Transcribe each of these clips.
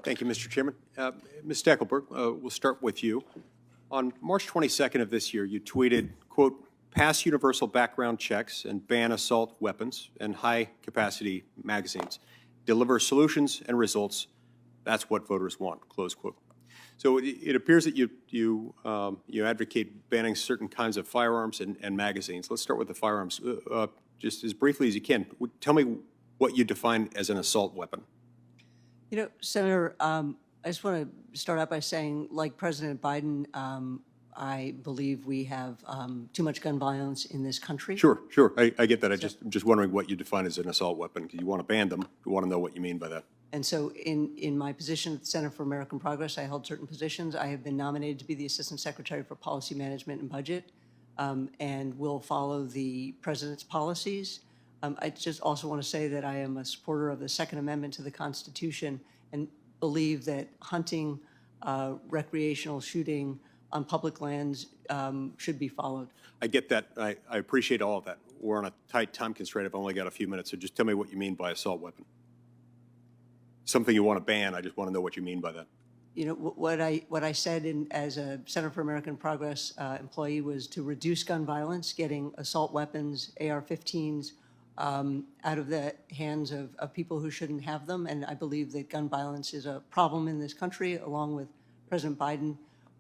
Thank you, Mr. Chairman. Ms. Stachelberg, we'll start with you. On March 22nd of this year, you tweeted, quote, pass universal background checks and ban assault weapons and high-capacity magazines. Deliver solutions and results. That's what voters want, close quote. So it appears that you advocate banning certain kinds of firearms and magazines. Let's start with the firearms. Just as briefly as you can, tell me what you define as an assault weapon. You know, Senator, I just want to start out by saying, like President Biden, I believe we have too much gun violence in this country. Sure. I get that. I'm just wondering what you define as an assault weapon, because you want to ban them. You want to know what you mean by that. And so in my position at the Center for American Progress, I held certain positions. I have been nominated to be the Assistant Secretary for Policy Management and Budget, and will follow the President's policies. I just also want to say that I am a supporter of the Second Amendment to the Constitution and believe that hunting, recreational shooting on public lands should be followed. I get that. I appreciate all of that. We're on a tight time constraint. I've only got a few minutes, so just tell me what you mean by assault weapon. Something you want to ban, I just want to know what you mean by that. You know, what I said as a Center for American Progress employee was to reduce gun violence, getting assault weapons, AR-15s, out of the hands of people who shouldn't have them. And I believe that gun violence is a problem in this country, along with President Biden.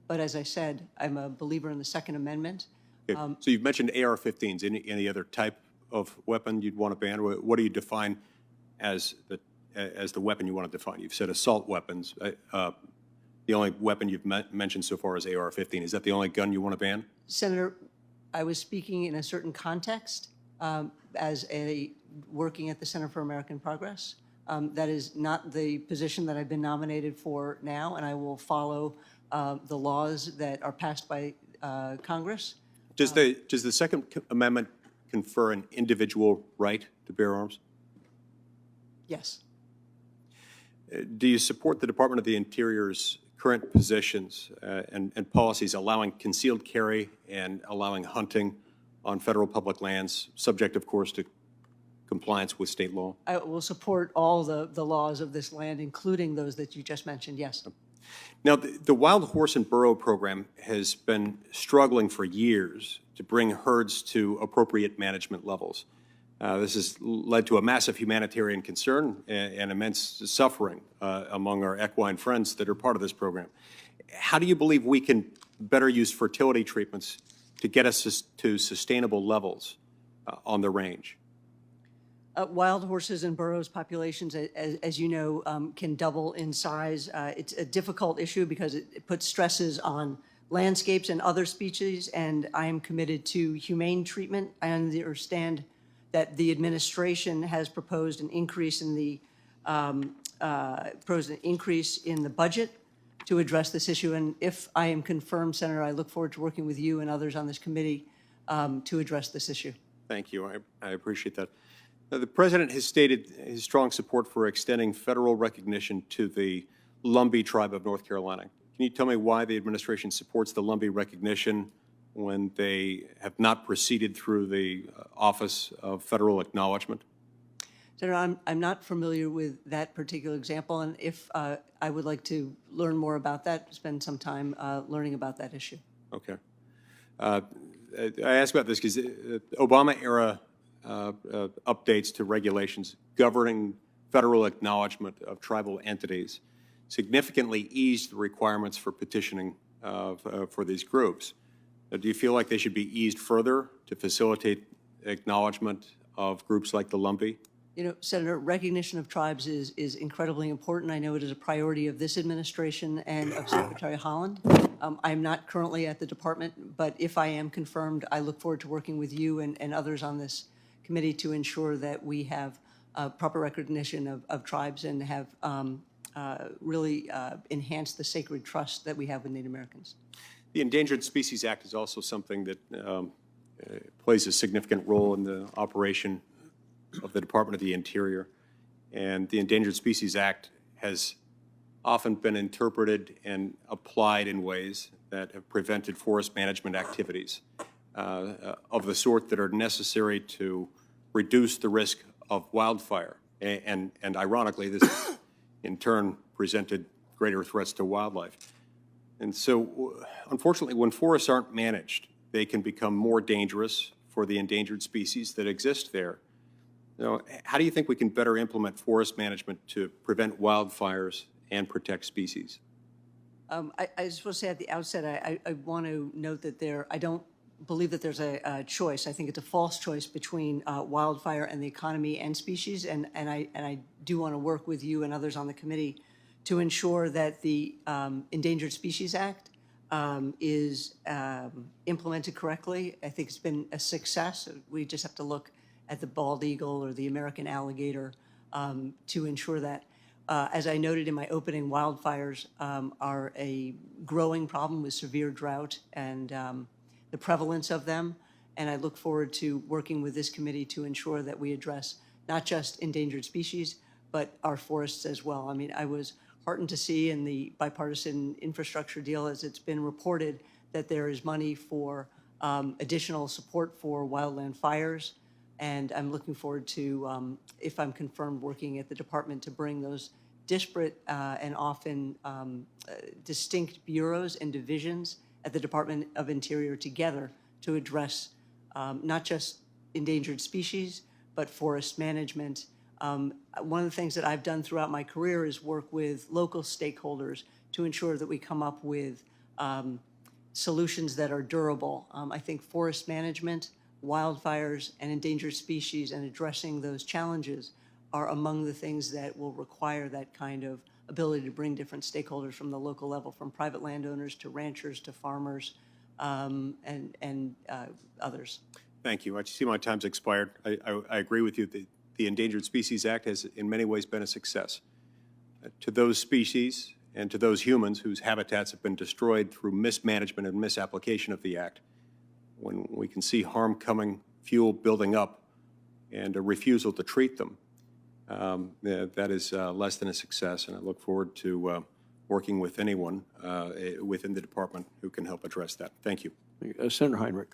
But as I said, I'm a believer in the Second Amendment. Okay. So you've mentioned AR-15s. Any other type of weapon you'd want to ban? What do you define as the weapon you want to define? You've said assault weapons. The only weapon you've mentioned so far is AR-15. Is that the only gun you want to ban? Senator, I was speaking in a certain context as working at the Center for American Progress. That is not the position that I've been nominated for now, and I will follow the laws that are passed by Congress. Does the Second Amendment confer an individual right to bear arms? Yes. Do you support the Department of the Interior's current positions and policies allowing concealed carry and allowing hunting on federal public lands, subject, of course, to compliance with state law? I will support all the laws of this land, including those that you just mentioned, yes. Now, the Wild Horse and Burro program has been struggling for years to bring herds to appropriate management levels. This has led to a massive humanitarian concern and immense suffering among our equine friends that are part of this program. How do you believe we can better use fertility treatments to get us to sustainable levels on the range? Wild horses and burros populations, as you know, can double in size. It's a difficult issue because it puts stresses on landscapes and other species, and I am committed to humane treatment. I understand that the administration has proposed an increase in the budget to address this issue. And if I am confirmed, Senator, I look forward to working with you and others on this committee to address this issue. Thank you. I appreciate that. The President has stated his strong support for extending federal recognition to the Lumbee tribe of North Carolina. Can you tell me why the administration supports the Lumbee recognition when they have not proceeded through the Office of Federal Acknowledgement? Senator, I'm not familiar with that particular example, and if I would like to learn more about that, spend some time learning about that issue. Okay. I ask about this because Obama-era updates to regulations governing federal acknowledgement of tribal entities significantly eased the requirements for petitioning for these groups. Do you feel like they should be eased further to facilitate acknowledgement of groups like the Lumbee? You know, Senator, recognition of tribes is incredibly important. I know it is a priority of this administration and of Secretary Holland. I'm not currently at the department, but if I am confirmed, I look forward to working with you and others on this committee to ensure that we have proper recognition of tribes and have really enhanced the sacred trust that we have with Native Americans. The Endangered Species Act is also something that plays a significant role in the operation of the Department of the Interior. And the Endangered Species Act has often been interpreted and applied in ways that have prevented forest management activities of the sort that are necessary to reduce the risk of wildfire. And ironically, this is in turn presented greater threats to wildlife. And so, unfortunately, when forests aren't managed, they can become more dangerous for the endangered species that exist there. Now, how do you think we can better implement forest management to prevent wildfires and protect species? I just want to say at the outset, I want to note that I don't believe that there's a choice. I think it's a false choice between wildfire and the economy and species, and I do want to work with you and others on the committee to ensure that the Endangered Species Act is implemented correctly. I think it's been a success. We just have to look at the bald eagle or the American alligator to ensure that. As I noted in my opening, wildfires are a growing problem with severe drought and the prevalence of them. And I look forward to working with this committee to ensure that we address not just endangered species, but our forests as well. I mean, I was heartened to see in the bipartisan infrastructure deal, as it's been reported, that there is money for additional support for wildland fires. And I'm looking forward to, if I'm confirmed, working at the department to bring those disparate and often distinct bureaus and divisions at the Department of Interior together to address not just endangered species, but forest management. One of the things that I've done throughout my career is work with local stakeholders to ensure that we come up with solutions that are durable. I think forest management, wildfires, and endangered species and addressing those challenges are among the things that will require that kind of ability to bring different stakeholders from the local level, from private landowners to ranchers to farmers and others. Thank you. I see my time's expired. I agree with you. The Endangered Species Act has in many ways been a success. To those species and to those humans whose habitats have been destroyed through mismanagement and misapplication of the Act, when we can see harm coming, fuel building up, and a refusal to treat them, that is less than a success, and I look forward to working with anyone within the department who can help address that. Thank you. Senator Heinrich.